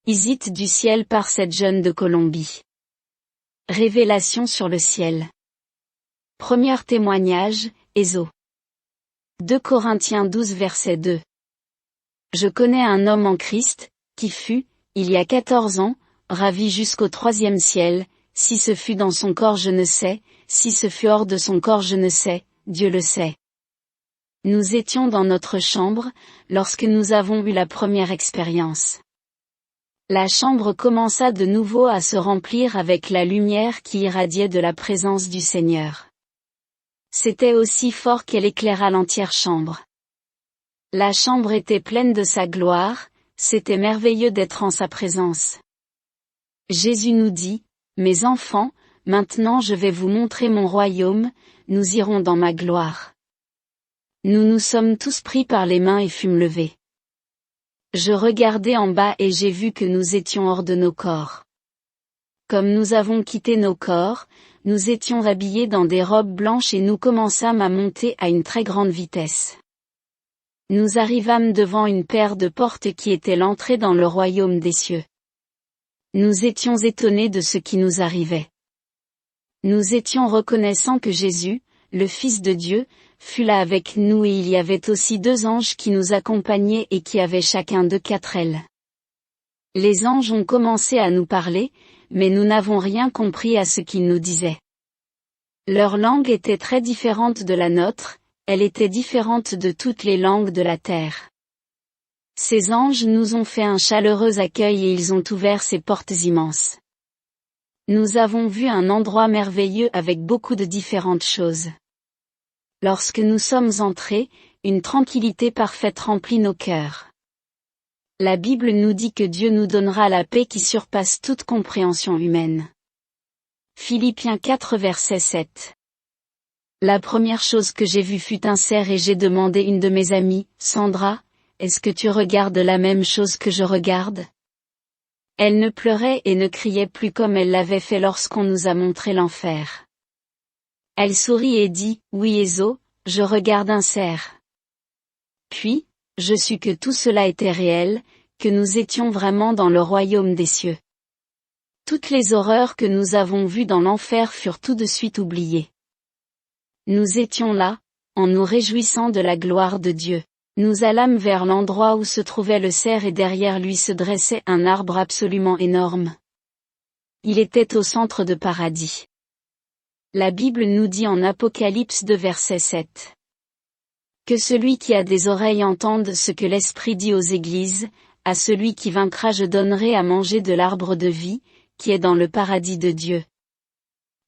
Visite du ciel par cette jeune de Colombie. Révélation sur le ciel. Premier témoignage, Ézo. 2 Corinthiens 12 verset 2. Je connais un homme en Christ, qui fut, il y a 14 ans, ravi jusqu'au 3e ciel, si ce fut dans son corps je ne sais, si ce fut hors de son corps je ne sais, Dieu le sait. Nous étions dans notre chambre, lorsque nous avons eu la première expérience. La chambre commença de nouveau à se remplir avec la lumière qui irradiait de la présence du Seigneur. C'était aussi fort qu'elle éclaira l'entière chambre. La chambre était pleine de sa gloire, c'était merveilleux d'être en sa présence. Jésus nous dit, « Mes enfants, maintenant je vais vous montrer mon royaume, nous irons dans ma gloire. » Nous nous sommes tous pris par les mains et fûmes levés. Je regardai en bas et j'ai vu que nous étions hors de nos corps. Comme nous avons quitté nos corps, nous étions habillés dans des robes blanches et nous commençâmes à monter à une très grande vitesse. Nous arrivâmes devant une paire de portes qui était l'entrée dans le royaume des cieux. Nous étions étonnés de ce qui nous arrivait. Nous étions reconnaissants que Jésus, le Fils de Dieu, fut là avec nous et il y avait aussi 2 anges qui nous accompagnaient et qui avaient chacun 4 ailes. Les anges ont commencé à nous parler, mais nous n'avons rien compris à ce qu'ils nous disaient. Leur langue était très différente de la nôtre, elle était différente de toutes les langues de la terre. Ces anges nous ont fait un chaleureux accueil et ils ont ouvert ces portes immenses. Nous avons vu un endroit merveilleux avec beaucoup de différentes choses. Lorsque nous sommes entrés, une tranquillité parfaite remplit nos cœurs. La Bible nous dit que Dieu nous donnera la paix qui surpasse toute compréhension humaine. Philippiens 4 verset 7. La première chose que j'ai vue fut un cerf et j'ai demandé une de mes amies, Sandra, est-ce que tu regardes la même chose que je regarde? Elle ne pleurait et ne criait plus comme elle l'avait fait lorsqu'on nous a montré l'enfer. Elle sourit et dit, oui Ézo, je regarde un cerf. Puis, je sus que tout cela était réel, que nous étions vraiment dans le royaume des cieux. Toutes les horreurs que nous avons vues dans l'enfer furent tout de suite oubliées. Nous étions là, en nous réjouissant de la gloire de Dieu. Nous allâmes vers l'endroit où se trouvait le cerf et derrière lui se dressait un arbre absolument énorme. Il était au centre de paradis. La Bible nous dit en Apocalypse 2 verset 7. Que celui qui a des oreilles entende ce que l'Esprit dit aux églises, à celui qui vaincra je donnerai à manger de l'arbre de vie, qui est dans le paradis de Dieu.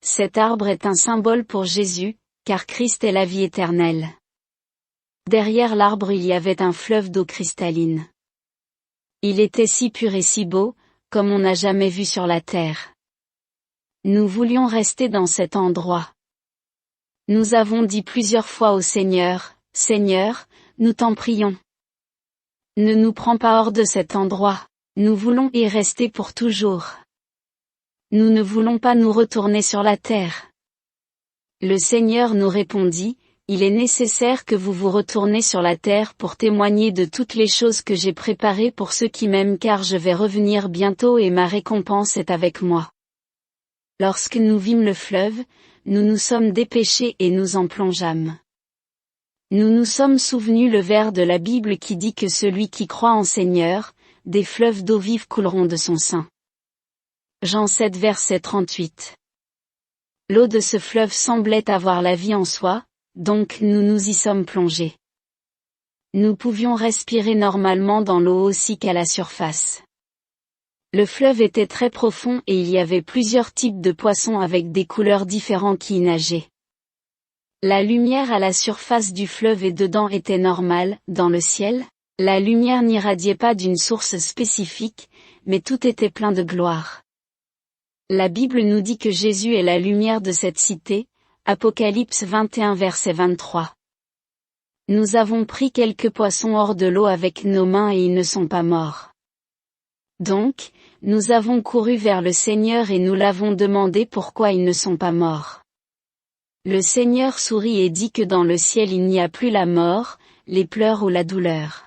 Cet arbre est un symbole pour Jésus, car Christ est la vie éternelle. Derrière l'arbre il y avait un fleuve d'eau cristalline. Il était si pur et si beau, comme on n'a jamais vu sur la terre. Nous voulions rester dans cet endroit. Nous avons dit plusieurs fois au Seigneur, « Seigneur, nous t'en prions. Ne nous prends pas hors de cet endroit, nous voulons y rester pour toujours. Nous ne voulons pas nous retourner sur la terre. » Le Seigneur nous répondit, « Il est nécessaire que vous vous retournez sur la terre pour témoigner de toutes les choses que j'ai préparées pour ceux qui m'aiment car je vais revenir bientôt et ma récompense est avec moi. » Lorsque nous vîmes le fleuve, nous nous sommes dépêchés et nous en plongeâmes. Nous nous sommes souvenus le vers de la Bible qui dit que celui qui croit en Seigneur, des fleuves d'eau vive couleront de son sein. Jean 7 verset 38. L'eau de ce fleuve semblait avoir la vie en soi, donc nous nous y sommes plongés. Nous pouvions respirer normalement dans l'eau aussi qu'à la surface. Le fleuve était très profond et il y avait plusieurs types de poissons avec des couleurs différentes qui y nageaient. La lumière à la surface du fleuve et dedans était normale, dans le ciel, la lumière n'irradiait pas d'une source spécifique, mais tout était plein de gloire. La Bible nous dit que Jésus est la lumière de cette cité, Apocalypse 21 verset 23. Nous avons pris quelques poissons hors de l'eau avec nos mains et ils ne sont pas morts. Donc, nous avons couru vers le Seigneur et nous l'avons demandé pourquoi ils ne sont pas morts. Le Seigneur sourit et dit que dans le ciel il n'y a plus la mort, les pleurs ou la douleur.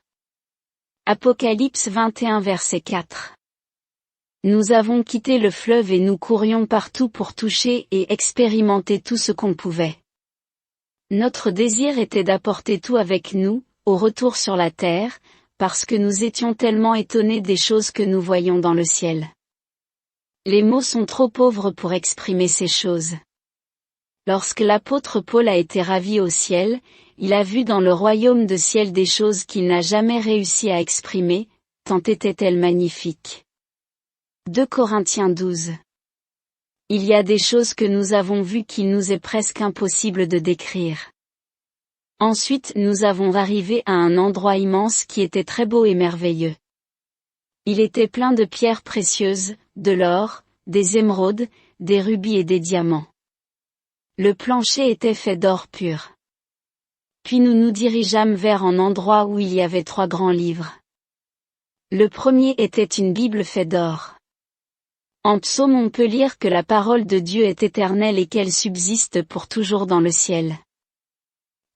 Apocalypse 21 verset 4. Nous avons quitté le fleuve et nous courions partout pour toucher et expérimenter tout ce qu'on pouvait. Notre désir était d'apporter tout avec nous, au retour sur la terre, parce que nous étions tellement étonnés des choses que nous voyions dans le ciel. Les mots sont trop pauvres pour exprimer ces choses. Lorsque l'apôtre Paul a été ravi au ciel, il a vu dans le royaume de ciel des choses qu'il n'a jamais réussi à exprimer, tant étaient-elles magnifiques. 2 Corinthiens 12. Il y a des choses que nous avons vues qu'il nous est presque impossible de décrire. Ensuite nous avons arrivé à un endroit immense qui était très beau et merveilleux. Il était plein de pierres précieuses, de l'or, des émeraudes, des rubis et des diamants. Le plancher était fait d'or pur. Puis nous nous dirigeâmes vers un endroit où il y avait 3 grands livres. Le premier était une Bible faite d'or. En psaume on peut lire que la parole de Dieu est éternelle et qu'elle subsiste pour toujours dans le ciel.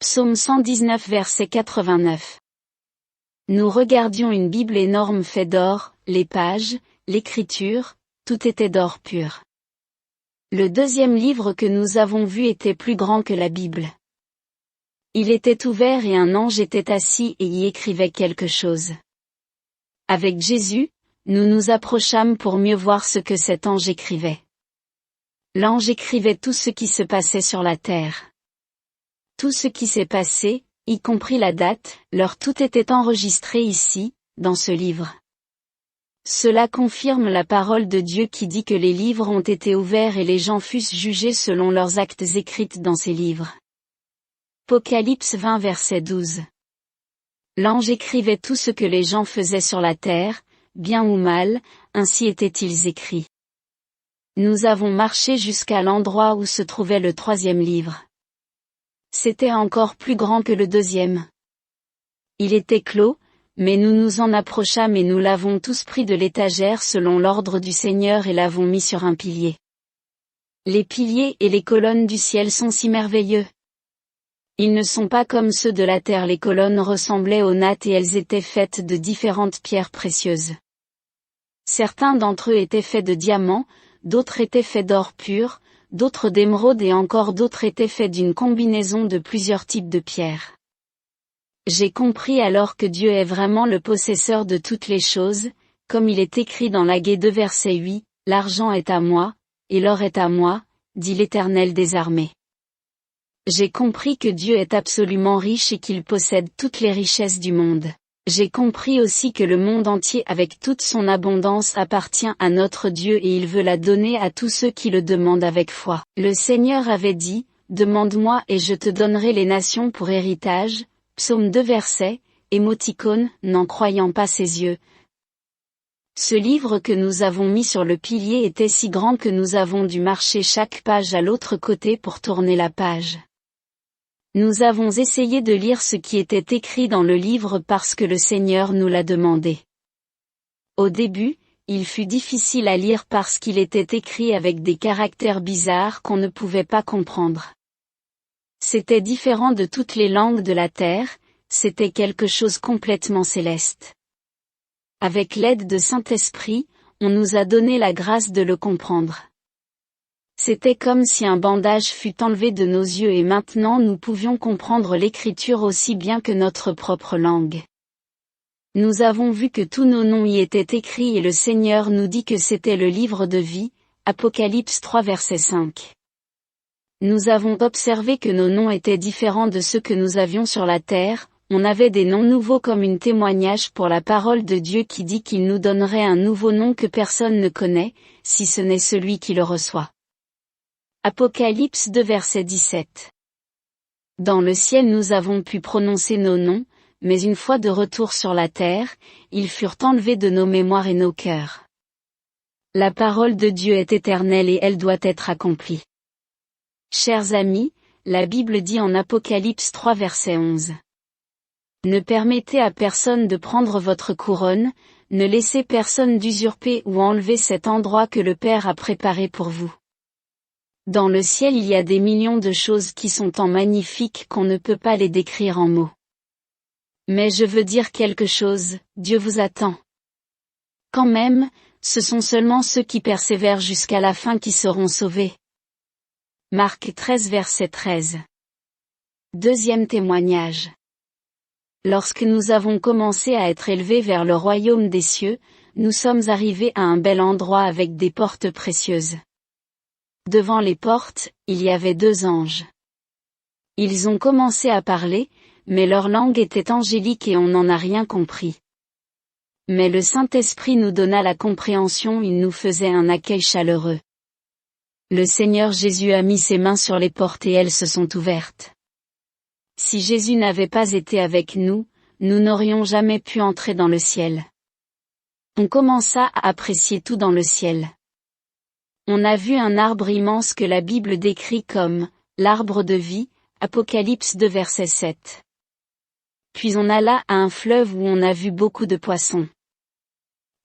Psaume 119 verset 89. Nous regardions une Bible énorme faite d'or, les pages, l'écriture, tout était d'or pur. Le deuxième livre que nous avons vu était plus grand que la Bible. Il était ouvert et un ange était assis et y écrivait quelque chose. Avec Jésus, nous nous approchâmes pour mieux voir ce que cet ange écrivait. L'ange écrivait tout ce qui se passait sur la terre. Tout ce qui s'est passé, y compris la date, l'heure, tout était enregistré ici, dans ce livre. Cela confirme la parole de Dieu qui dit que les livres ont été ouverts et les gens fussent jugés selon leurs actes écrits dans ces livres. Apocalypse 20 verset 12. L'ange écrivait tout ce que les gens faisaient sur la terre, bien ou mal, ainsi étaient-ils écrits. Nous avons marché jusqu'à l'endroit où se trouvait le 3e livre. C'était encore plus grand que le 2e. Il était clos, mais nous nous en approchâmes et nous l'avons tous pris de l'étagère selon l'ordre du Seigneur et l'avons mis sur un pilier. Les piliers et les colonnes du ciel sont si merveilleux. Ils ne sont pas comme ceux de la terre, les colonnes ressemblaient aux nattes et elles étaient faites de différentes pierres précieuses. Certains d'entre eux étaient faits de diamants, d'autres étaient faits d'or pur, d'autres d'émeraude et encore d'autres étaient faits d'une combinaison de plusieurs types de pierres. J'ai compris alors que Dieu est vraiment le possesseur de toutes les choses, comme il est écrit dans l'Agé 2 verset 8, « L'argent est à moi, et l'or est à moi, dit l'Éternel des armées. » J'ai compris que Dieu est absolument riche et qu'il possède toutes les richesses du monde. J'ai compris aussi que le monde entier avec toute son abondance appartient à notre Dieu et il veut la donner à tous ceux qui le demandent avec foi. Le Seigneur avait dit, « Demande-moi et je te donnerai les nations pour héritage », Psaume 2 verset, émoticône, n'en croyant pas ses yeux. Ce livre que nous avons mis sur le pilier était si grand que nous avons dû marcher chaque page à l'autre côté pour tourner la page. Nous avons essayé de lire ce qui était écrit dans le livre parce que le Seigneur nous l'a demandé. Au début, il fut difficile à lire parce qu'il était écrit avec des caractères bizarres qu'on ne pouvait pas comprendre. C'était différent de toutes les langues de la terre, c'était quelque chose complètement céleste. Avec l'aide de Saint-Esprit, on nous a donné la grâce de le comprendre. C'était comme si un bandage fut enlevé de nos yeux et maintenant nous pouvions comprendre l'écriture aussi bien que notre propre langue. Nous avons vu que tous nos noms y étaient écrits et le Seigneur nous dit que c'était le livre de vie, Apocalypse 3 verset 5. Nous avons observé que nos noms étaient différents de ceux que nous avions sur la terre, on avait des noms nouveaux comme un témoignage pour la parole de Dieu qui dit qu'il nous donnerait un nouveau nom que personne ne connaît, si ce n'est celui qui le reçoit. Apocalypse 2 verset 17. Dans le ciel nous avons pu prononcer nos noms, mais une fois de retour sur la terre, ils furent enlevés de nos mémoires et nos cœurs. La parole de Dieu est éternelle et elle doit être accomplie. Chers amis, la Bible dit en Apocalypse 3 verset 11. Ne permettez à personne de prendre votre couronne, ne laissez personne d'usurper ou enlever cet endroit que le Père a préparé pour vous. Dans le ciel il y a des millions de choses qui sont tant magnifiques qu'on ne peut pas les décrire en mots. Mais je veux dire quelque chose, Dieu vous attend. Quand même, Ce sont seulement ceux qui persévèrent jusqu'à la fin qui seront sauvés. Marc 13 verset 13. Deuxième témoignage. Lorsque nous avons commencé à être élevés vers le royaume des cieux, nous sommes arrivés à un bel endroit avec des portes précieuses. Devant les portes, il y avait 2 anges. Ils ont commencé à parler, mais leur langue était angélique et on n'en a rien compris. Mais le Saint-Esprit nous donna la compréhension, il nous faisait un accueil chaleureux. Le Seigneur Jésus a mis ses mains sur les portes et elles se sont ouvertes. Si Jésus n'avait pas été avec nous, nous n'aurions jamais pu entrer dans le ciel. On commença à apprécier tout dans le ciel. On a vu un arbre immense que la Bible décrit comme « l'arbre de vie », Apocalypse 2 verset 7. Puis on alla à un fleuve où on a vu beaucoup de poissons.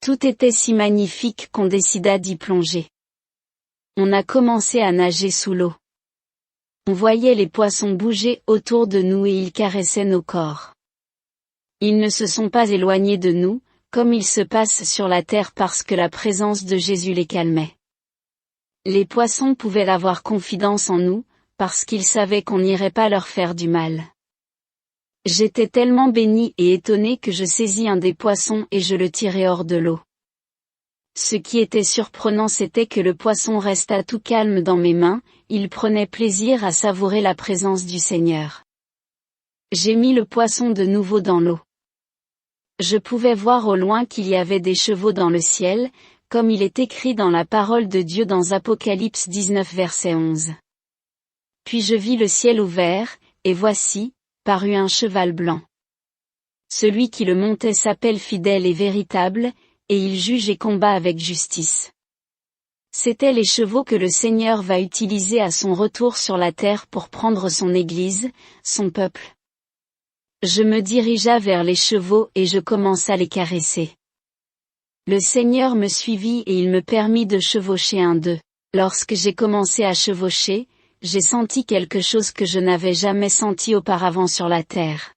Tout était si magnifique qu'on décida d'y plonger. On a commencé à nager sous l'eau. On voyait les poissons bouger autour de nous et ils caressaient nos corps. Ils ne se sont pas éloignés de nous, comme il se passe sur la terre parce que la présence de Jésus les calmait. Les poissons pouvaient avoir confidence en nous, parce qu'ils savaient qu'on n'irait pas leur faire du mal. J'étais tellement béni et étonné que je saisis un des poissons et je le tirai hors de l'eau. Ce qui était surprenant c'était que le poisson resta tout calme dans mes mains, il prenait plaisir à savourer la présence du Seigneur. J'ai mis le poisson de nouveau dans l'eau. Je pouvais voir au loin qu'il y avait des chevaux dans le ciel, comme il est écrit dans la parole de Dieu dans Apocalypse 19 verset 11. Puis je vis le ciel ouvert, et voici, parut un cheval blanc. Celui qui le montait s'appelle fidèle et véritable, et il juge et combat avec justice. C'étaient les chevaux que le Seigneur va utiliser à son retour sur la terre pour prendre son Église, son peuple. Je me dirigea vers les chevaux et je commença à les caresser. Le Seigneur me suivit et il me permit de chevaucher un d'eux. Lorsque j'ai commencé à chevaucher, j'ai senti quelque chose que je n'avais jamais senti auparavant sur la terre.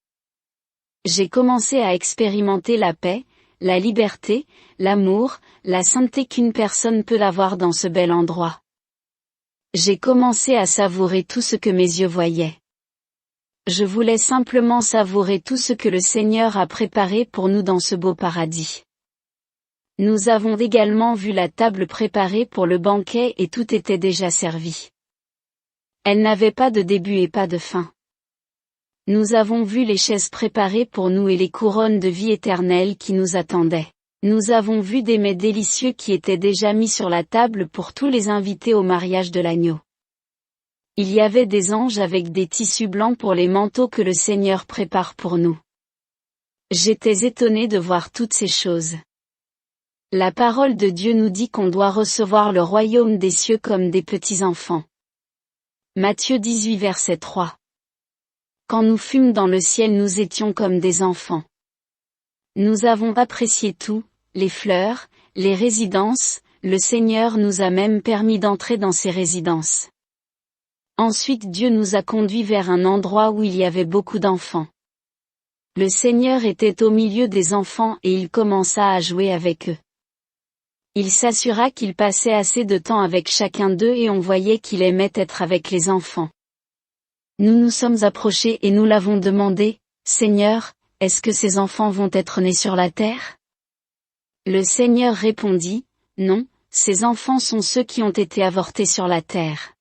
J'ai commencé à expérimenter la paix, la liberté, l'amour, la sainteté qu'une personne peut avoir dans ce bel endroit. J'ai commencé à savourer tout ce que mes yeux voyaient. Je voulais simplement savourer tout ce que le Seigneur a préparé pour nous dans ce beau paradis. Nous avons également vu la table préparée pour le banquet et tout était déjà servi. Elle n'avait pas de début et pas de fin. Nous avons vu les chaises préparées pour nous et les couronnes de vie éternelle qui nous attendaient. Nous avons vu des mets délicieux qui étaient déjà mis sur la table pour tous les invités au mariage de l'agneau. Il y avait des anges avec des tissus blancs pour les manteaux que le Seigneur prépare pour nous. J'étais étonné de voir toutes ces choses. La parole de Dieu nous dit qu'on doit recevoir le royaume des cieux comme des petits enfants. Matthieu 18 verset 3. Quand nous fûmes dans le ciel nous étions comme des enfants. Nous avons apprécié tout, les fleurs, les résidences, le Seigneur nous a même permis d'entrer dans ces résidences. Ensuite Dieu nous a conduits vers un endroit où il y avait beaucoup d'enfants. Le Seigneur était au milieu des enfants et il commença à jouer avec eux. Il s'assura qu'il passait assez de temps avec chacun d'eux et on voyait qu'il aimait être avec les enfants. Nous nous sommes approchés et nous l'avons demandé, « Seigneur, est-ce que ces enfants vont être nés sur la terre ?» Le Seigneur répondit, « Non, ces enfants sont ceux qui ont été avortés sur la terre. »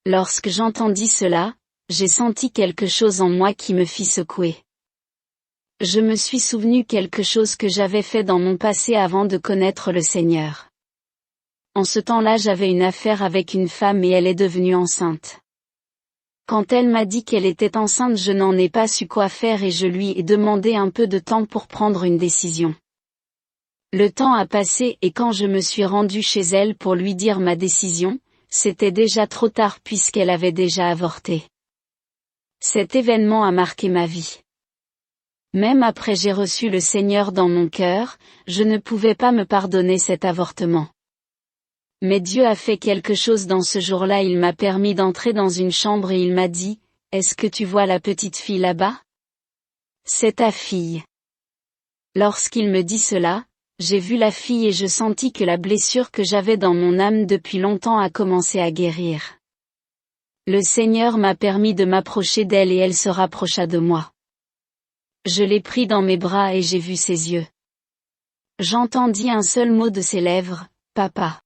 Lorsque j'entendis cela, j'ai senti quelque chose en moi qui me fit secouer. Je me suis souvenu quelque chose que j'avais fait dans mon passé avant de connaître le Seigneur. En ce temps-là j'avais une affaire avec une femme et elle est devenue enceinte. Quand elle m'a dit qu'elle était enceinte je n'en ai pas su quoi faire et je lui ai demandé un peu de temps pour prendre une décision. Le temps a passé et quand je me suis rendu chez elle pour lui dire ma décision, c'était déjà trop tard puisqu'elle avait déjà avorté. Cet événement a marqué ma vie. Même après j'ai reçu le Seigneur dans mon cœur, je ne pouvais pas me pardonner cet avortement. Mais Dieu a fait quelque chose dans ce jour-là, il m'a permis d'entrer dans une chambre et il m'a dit, « Est-ce que tu vois la petite fille là-bas ? C'est ta fille. » Lorsqu'il me dit cela, j'ai vu la fille et je sentis que la blessure que j'avais dans mon âme depuis longtemps a commencé à guérir. Le Seigneur m'a permis de m'approcher d'elle et elle se rapprocha de moi. Je l'ai pris dans mes bras et j'ai vu ses yeux. J'entendis un seul mot de ses lèvres, papa.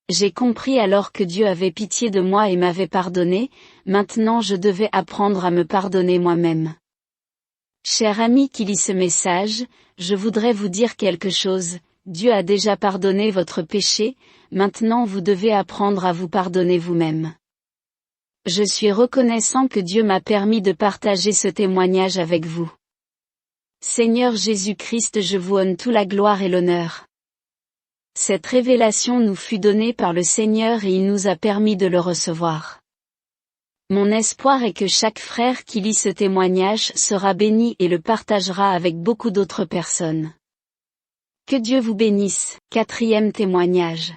J'ai compris alors que Dieu avait pitié de moi et m'avait pardonné, maintenant je devais apprendre à me pardonner moi-même. Cher ami qui lit ce message, je voudrais vous dire quelque chose, Dieu a déjà pardonné votre péché, maintenant vous devez apprendre à vous pardonner vous-même. Je suis reconnaissant que Dieu m'a permis de partager ce témoignage avec vous. Seigneur Jésus-Christ, je vous donne toute la gloire et l'honneur. Cette révélation nous fut donnée par le Seigneur et il nous a permis de le recevoir. Mon espoir est que chaque frère qui lit ce témoignage sera béni et le partagera avec beaucoup d'autres personnes. Que Dieu vous bénisse. 4e témoignage.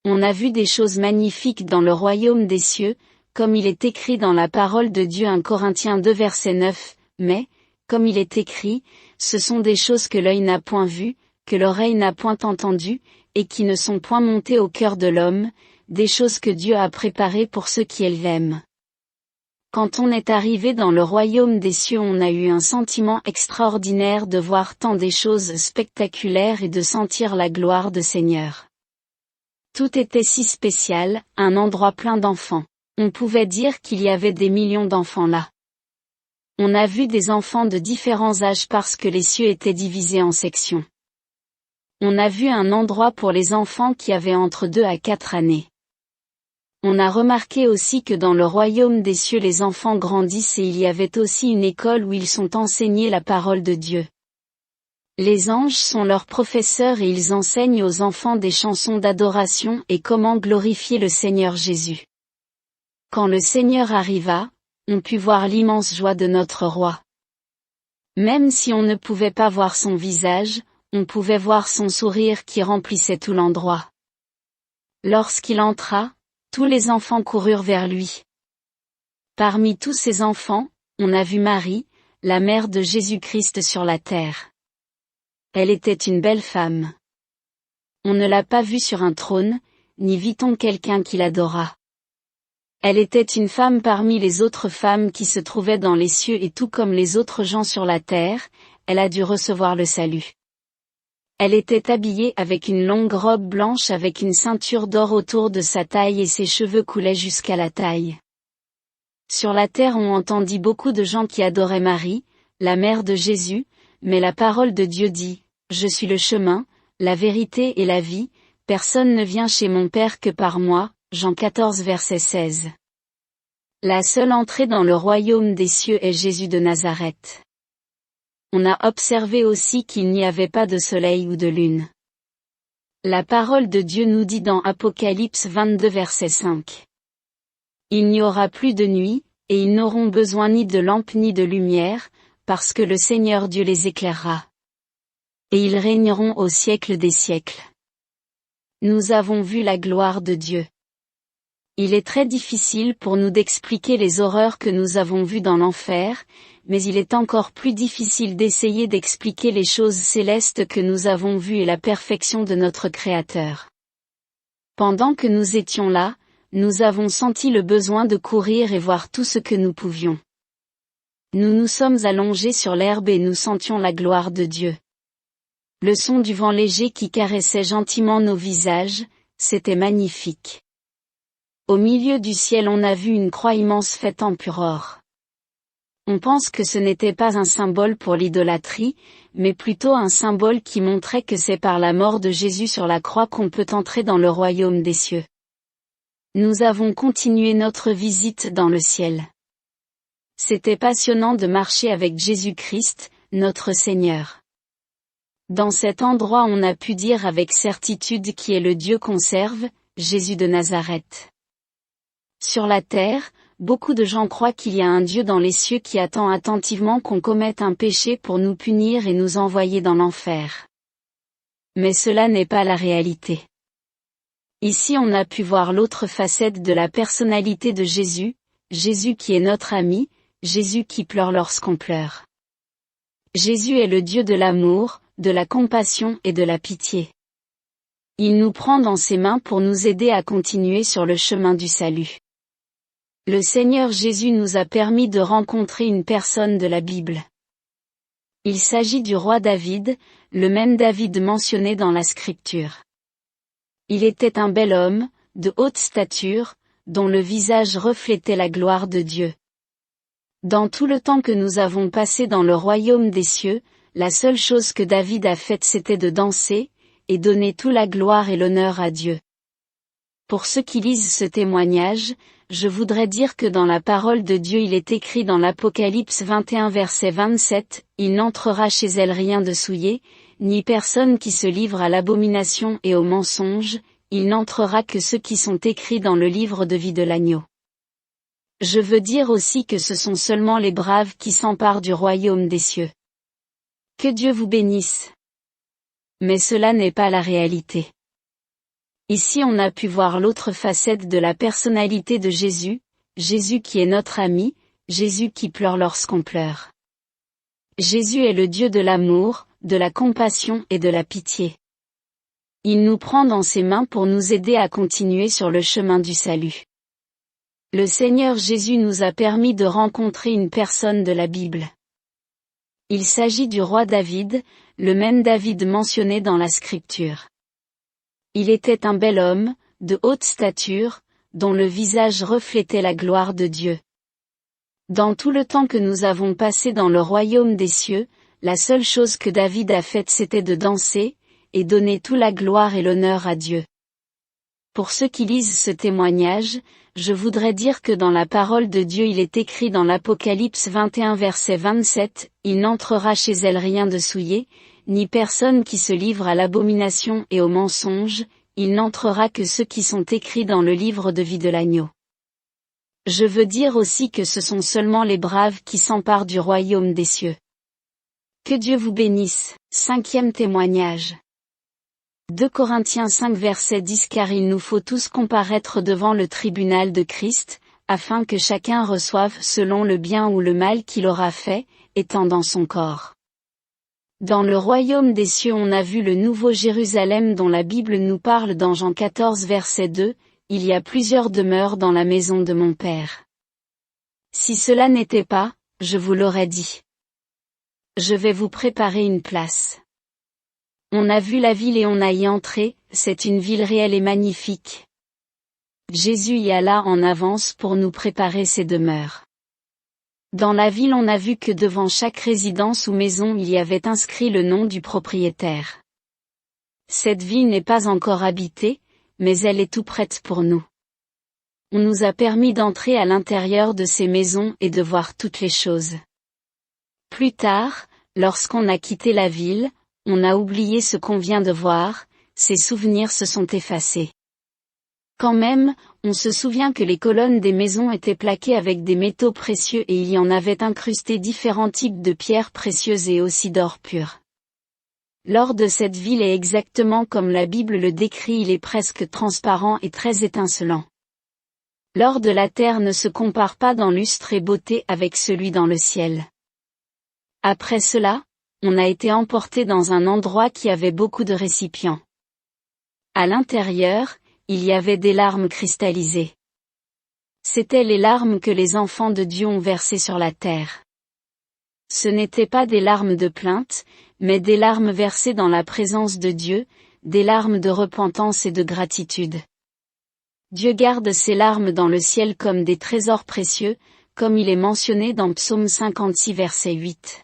On a vu des choses magnifiques dans le royaume des cieux, comme il est écrit dans la parole de Dieu 1 Corinthiens 2 verset 9, mais, comme il est écrit, ce sont des choses que l'œil n'a point vues, que l'oreille n'a point entendues, et qui ne sont point montées au cœur de l'homme, des choses que Dieu a préparées pour ceux qui l'aiment. Quand on est arrivé dans le royaume des cieux, on a eu un sentiment extraordinaire de voir tant des choses spectaculaires et de sentir la gloire du Seigneur. Tout était si spécial, un endroit plein d'enfants. On pouvait dire qu'il y avait des millions d'enfants là. On a vu des enfants de différents âges parce que les cieux étaient divisés en sections. On a vu un endroit pour les enfants qui avaient entre 2 à 4 années. On a remarqué aussi que dans le royaume des cieux les enfants grandissent et il y avait aussi une école où ils sont enseignés la parole de Dieu. Les anges sont leurs professeurs et ils enseignent aux enfants des chansons d'adoration et comment glorifier le Seigneur Jésus. Quand le Seigneur arriva, on put voir l'immense joie de notre roi. Même si on ne pouvait pas voir son visage, on pouvait voir son sourire qui remplissait tout l'endroit. Lorsqu'il entra, tous les enfants coururent vers lui. Parmi tous ces enfants, on a vu Marie, la mère de Jésus-Christ sur la terre. Elle était une belle femme. On ne l'a pas vue sur un trône, ni vit-on quelqu'un qui l'adora. Elle était une femme parmi les autres femmes qui se trouvaient dans les cieux et tout comme les autres gens sur la terre, elle a dû recevoir le salut. Elle était habillée avec une longue robe blanche avec une ceinture d'or autour de sa taille et ses cheveux coulaient jusqu'à la taille. Sur la terre on entendit beaucoup de gens qui adoraient Marie, la mère de Jésus, mais la parole de Dieu dit, « Je suis le chemin, la vérité et la vie, personne ne vient chez mon Père que par moi » Jean 14 verset 16. La seule entrée dans le royaume des cieux est Jésus de Nazareth. On a observé aussi qu'il n'y avait pas de soleil ou de lune. La parole de Dieu nous dit dans Apocalypse 22 verset 5. Il n'y aura plus de nuit, et ils n'auront besoin ni de lampe ni de lumière, parce que le Seigneur Dieu les éclairera. Et ils régneront au siècle des siècles. Nous avons vu la gloire de Dieu. Il est très difficile pour nous d'expliquer les horreurs que nous avons vues dans l'enfer, mais il est encore plus difficile d'essayer d'expliquer les choses célestes que nous avons vues et la perfection de notre Créateur. Pendant que nous étions là, nous avons senti le besoin de courir et voir tout ce que nous pouvions. Nous nous sommes allongés sur l'herbe et nous sentions la gloire de Dieu. Le son du vent léger qui caressait gentiment nos visages, c'était magnifique. Au milieu du ciel on a vu une croix immense faite en pur or. On pense que ce n'était pas un symbole pour l'idolâtrie, mais plutôt un symbole qui montrait que c'est par la mort de Jésus sur la croix qu'on peut entrer dans le royaume des cieux. Nous avons continué notre visite dans le ciel. C'était passionnant de marcher avec Jésus-Christ, notre Seigneur. Dans cet endroit on a pu dire avec certitude qui est le Dieu qu'on serve, Jésus de Nazareth. Sur la terre, beaucoup de gens croient qu'il y a un Dieu dans les cieux qui attend attentivement qu'on commette un péché pour nous punir et nous envoyer dans l'enfer. Mais cela n'est pas la réalité. Ici on a pu voir l'autre facette de la personnalité de Jésus, Jésus qui est notre ami, Jésus qui pleure lorsqu'on pleure. Jésus est le Dieu de l'amour, de la compassion et de la pitié. Il nous prend dans ses mains pour nous aider à continuer sur le chemin du salut. Le Seigneur Jésus nous a permis de rencontrer une personne de la Bible. Il s'agit du roi David, le même David mentionné dans la Scripture. Il était un bel homme, de haute stature, dont le visage reflétait la gloire de Dieu. Dans tout le temps que nous avons passé dans le royaume des cieux, la seule chose que David a faite c'était de danser, et donner toute la gloire et l'honneur à Dieu. Pour ceux qui lisent ce témoignage, je voudrais dire que dans la parole de Dieu il est écrit dans l'Apocalypse 21 verset 27, « Il n'entrera chez elle rien de souillé, ni personne qui se livre à l'abomination et au mensonge, il n'entrera que ceux qui sont écrits dans le livre de vie de l'agneau. » Je veux dire aussi que ce sont seulement les braves qui s'emparent du royaume des cieux. Que Dieu vous bénisse. Mais cela n'est pas la réalité. Ici on a pu voir l'autre facette de la personnalité de Jésus, Jésus qui est notre ami, Jésus qui pleure lorsqu'on pleure. Jésus est le Dieu de l'amour, de la compassion et de la pitié. Il nous prend dans ses mains pour nous aider à continuer sur le chemin du salut. Le Seigneur Jésus nous a permis de rencontrer une personne de la Bible. Il s'agit du roi David, le même David mentionné dans la Scripture. Il était un bel homme, de haute stature, dont le visage reflétait la gloire de Dieu. Dans tout le temps que nous avons passé dans le royaume des cieux, la seule chose que David a faite c'était de danser, et donner toute la gloire et l'honneur à Dieu. Pour ceux qui lisent ce témoignage, je voudrais dire que dans la parole de Dieu il est écrit dans l'Apocalypse 21 verset 27, « Il n'entrera chez elle rien de souillé, ni personne qui se livre à l'abomination et au mensonge, il n'entrera que ceux qui sont écrits dans le livre de vie de l'agneau. » Je veux dire aussi que ce sont seulement les braves qui s'emparent du royaume des cieux. Que Dieu vous bénisse. 5e témoignage. 2 Corinthiens 5 verset 10 « Car il nous faut tous comparaître devant le tribunal de Christ, afin que chacun reçoive selon le bien ou le mal qu'il aura fait, étant dans son corps. » Dans le royaume des cieux on a vu le nouveau Jérusalem dont la Bible nous parle dans Jean 14 verset 2, « Il y a plusieurs demeures dans la maison de mon Père. » Si cela n'était pas, je vous l'aurais dit. Je vais vous préparer une place. On a vu la ville et on a y entré, c'est une ville réelle et magnifique. Jésus y alla en avance pour nous préparer ses demeures. Dans la ville on a vu que devant chaque résidence ou maison il y avait inscrit le nom du propriétaire. Cette ville n'est pas encore habitée, mais elle est tout prête pour nous. On nous a permis d'entrer à l'intérieur de ces maisons et de voir toutes les choses. Plus tard, lorsqu'on a quitté la ville, on a oublié ce qu'on vient de voir, ces souvenirs se sont effacés. Quand même, on se souvient que les colonnes des maisons étaient plaquées avec des métaux précieux et il y en avait incrusté différents types de pierres précieuses et aussi d'or pur. L'or de cette ville est exactement comme la Bible le décrit, il est presque transparent et très étincelant. L'or de la terre ne se compare pas dans lustre et beauté avec celui dans le ciel. Après cela, on a été emporté dans un endroit qui avait beaucoup de récipients. À l'intérieur, il y avait des larmes cristallisées. C'étaient les larmes que les enfants de Dieu ont versées sur la terre. Ce n'étaient pas des larmes de plainte, mais des larmes versées dans la présence de Dieu, des larmes de repentance et de gratitude. Dieu garde ces larmes dans le ciel comme des trésors précieux, comme il est mentionné dans Psaume 56 verset 8.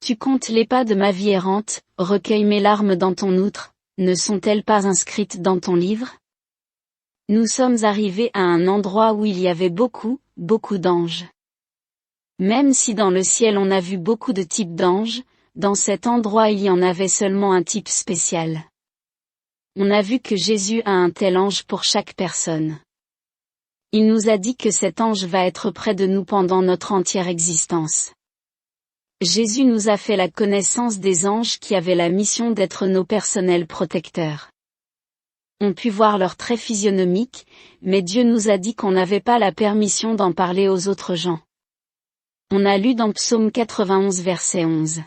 Tu comptes les pas de ma vie errante, recueille mes larmes dans ton outre, ne sont-elles pas inscrites dans ton livre? Nous sommes arrivés à un endroit où il y avait beaucoup d'anges. Même si dans le ciel on a vu beaucoup de types d'anges, dans cet endroit il y en avait seulement un type spécial. On a vu que Jésus a un tel ange pour chaque personne. Il nous a dit que cet ange va être près de nous pendant notre entière existence. Jésus nous a fait la connaissance des anges qui avaient la mission d'être nos personnels protecteurs. On put voir leurs traits physionomiques, mais Dieu nous a dit qu'on n'avait pas la permission d'en parler aux autres gens. On a lu dans Psaume 91 verset 11.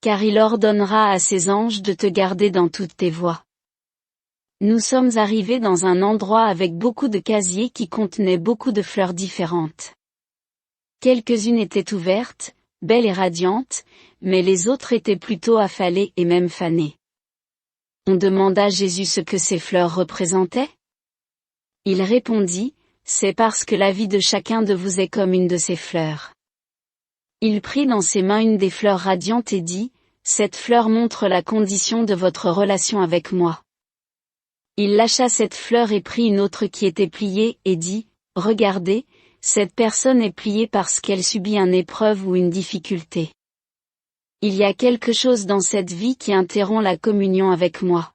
Car il ordonnera à ses anges de te garder dans toutes tes voies. Nous sommes arrivés dans un endroit avec beaucoup de casiers qui contenaient beaucoup de fleurs différentes. Quelques-unes étaient ouvertes, belles et radiantes, mais les autres étaient plutôt affalées et même fanées. On demanda à Jésus ce que ces fleurs représentaient. Il répondit, c'est parce que la vie de chacun de vous est comme une de ces fleurs. Il prit dans ses mains une des fleurs radiantes et dit, cette fleur montre la condition de votre relation avec moi. Il lâcha cette fleur et prit une autre qui était pliée et dit, regardez, cette personne est pliée parce qu'elle subit une épreuve ou une difficulté. Il y a quelque chose dans cette vie qui interrompt la communion avec moi.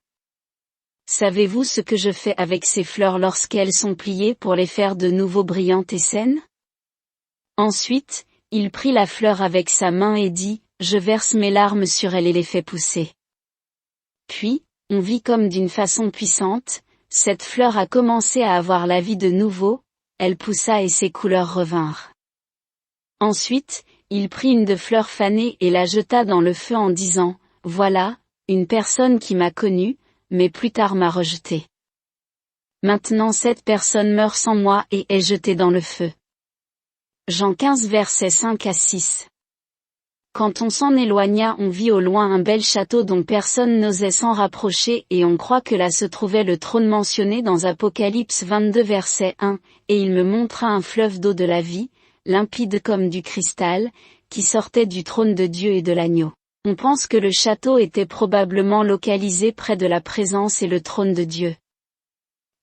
Savez-vous ce que je fais avec ces fleurs lorsqu'elles sont pliées pour les faire de nouveau brillantes et saines? Ensuite, il prit la fleur avec sa main et dit, je verse mes larmes sur elle et les fais pousser. Puis, on vit comme d'une façon puissante, cette fleur a commencé à avoir la vie de nouveau, elle poussa et ses couleurs revinrent. Ensuite, il prit une de fleurs fanées et la jeta dans le feu en disant, voilà, une personne qui m'a connu, mais plus tard m'a rejeté. Maintenant cette personne meurt sans moi et est jetée dans le feu. Jean 15 versets 5 à 6. Quand on s'en éloigna, on vit au loin un bel château dont personne n'osait s'en rapprocher et on croit que là se trouvait le trône mentionné dans Apocalypse 22 verset 1, et il me montra un fleuve d'eau de la vie, limpide comme du cristal, qui sortait du trône de Dieu et de l'agneau. On pense que le château était probablement localisé près de la présence et le trône de Dieu.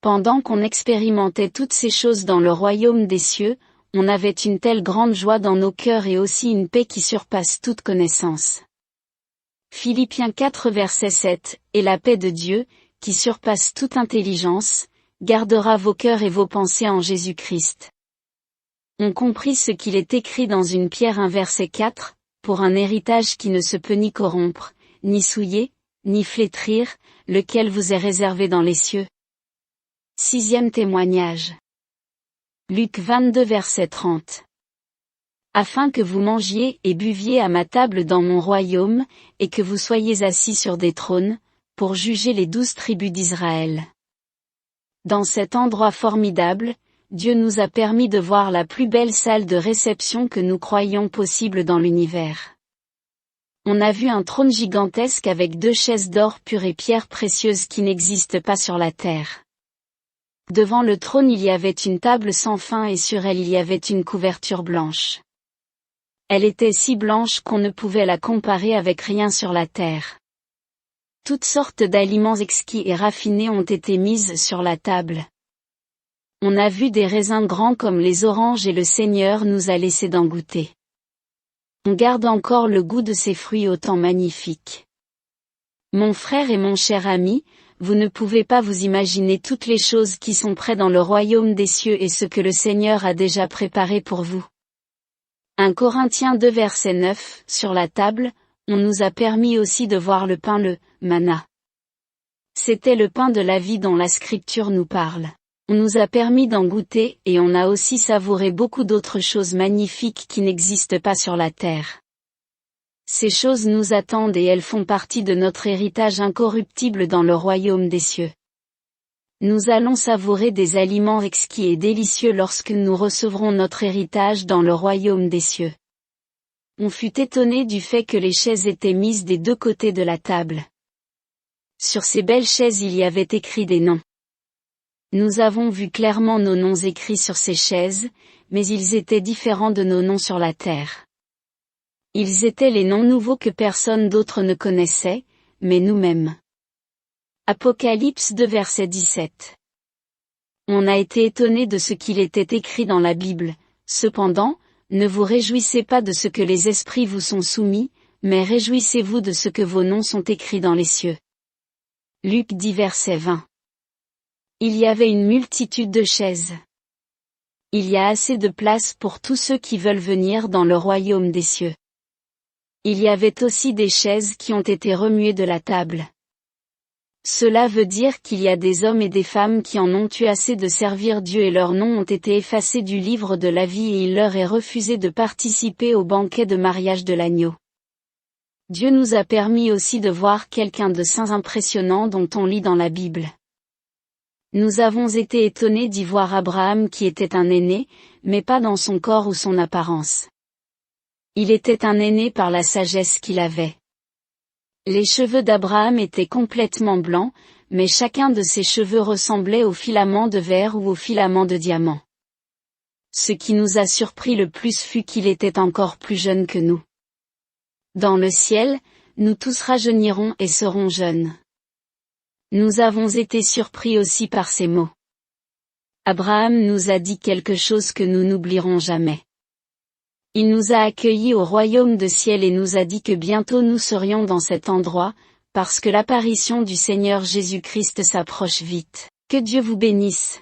Pendant qu'on expérimentait toutes ces choses dans le royaume des cieux, on avait une telle grande joie dans nos cœurs et aussi une paix qui surpasse toute connaissance. Philippiens 4 verset 7, et la paix de Dieu, qui surpasse toute intelligence, gardera vos cœurs et vos pensées en Jésus-Christ. On comprit ce qu'il est écrit dans une Pierre 1 verset 4, pour un héritage qui ne se peut ni corrompre, ni souiller, ni flétrir, lequel vous est réservé dans les cieux. 6e témoignage. Luc 22 verset 30. Afin que vous mangiez et buviez à ma table dans mon royaume, et que vous soyez assis sur des trônes, pour juger les 12 tribus d'Israël. Dans cet endroit formidable, Dieu nous a permis de voir la plus belle salle de réception que nous croyions possible dans l'univers. On a vu un trône gigantesque avec 2 chaises d'or pur et pierres précieuses qui n'existent pas sur la terre. Devant le trône il y avait une table sans fin et sur elle il y avait une couverture blanche. Elle était si blanche qu'on ne pouvait la comparer avec rien sur la terre. Toutes sortes d'aliments exquis et raffinés ont été mises sur la table. On a vu des raisins grands comme les oranges et le Seigneur nous a laissé d'en goûter. On garde encore le goût de ces fruits autant magnifiques. Mon frère et mon cher ami, vous ne pouvez pas vous imaginer toutes les choses qui sont près dans le royaume des cieux et ce que le Seigneur a déjà préparé pour vous. 1 Corinthiens 2 verset 9, sur la table, on nous a permis aussi de voir le pain, le manna. C'était le pain de la vie dont la Scripture nous parle. On nous a permis d'en goûter et on a aussi savouré beaucoup d'autres choses magnifiques qui n'existent pas sur la terre. Ces choses nous attendent et elles font partie de notre héritage incorruptible dans le royaume des cieux. Nous allons savourer des aliments exquis et délicieux lorsque nous recevrons notre héritage dans le royaume des cieux. On fut étonné du fait que les chaises étaient mises des 2 côtés de la table. Sur ces belles chaises il y avait écrit des noms. Nous avons vu clairement nos noms écrits sur ces chaises, mais ils étaient différents de nos noms sur la terre. Ils étaient les noms nouveaux que personne d'autre ne connaissait, mais nous-mêmes. Apocalypse 2 verset 17. On a été étonné de ce qu'il était écrit dans la Bible, cependant, ne vous réjouissez pas de ce que les esprits vous sont soumis, mais réjouissez-vous de ce que vos noms sont écrits dans les cieux. Luc 10 verset 20. Il y avait une multitude de chaises. Il y a assez de place pour tous ceux qui veulent venir dans le royaume des cieux. Il y avait aussi des chaises qui ont été remuées de la table. Cela veut dire qu'il y a des hommes et des femmes qui en ont eu assez de servir Dieu et leurs noms ont été effacés du livre de la vie et il leur est refusé de participer au banquet de mariage de l'agneau. Dieu nous a permis aussi de voir quelqu'un de saint impressionnant dont on lit dans la Bible. Nous avons été étonnés d'y voir Abraham qui était un aîné, mais pas dans son corps ou son apparence. Il était un aîné par la sagesse qu'il avait. Les cheveux d'Abraham étaient complètement blancs, mais chacun de ses cheveux ressemblait aux filaments de verre ou aux filaments de diamant. Ce qui nous a surpris le plus fut qu'il était encore plus jeune que nous. Dans le ciel, nous tous rajeunirons et serons jeunes. Nous avons été surpris aussi par ces mots. Abraham nous a dit quelque chose que nous n'oublierons jamais. Il nous a accueillis au royaume de ciel et nous a dit que bientôt nous serions dans cet endroit, parce que l'apparition du Seigneur Jésus-Christ s'approche vite. Que Dieu vous bénisse.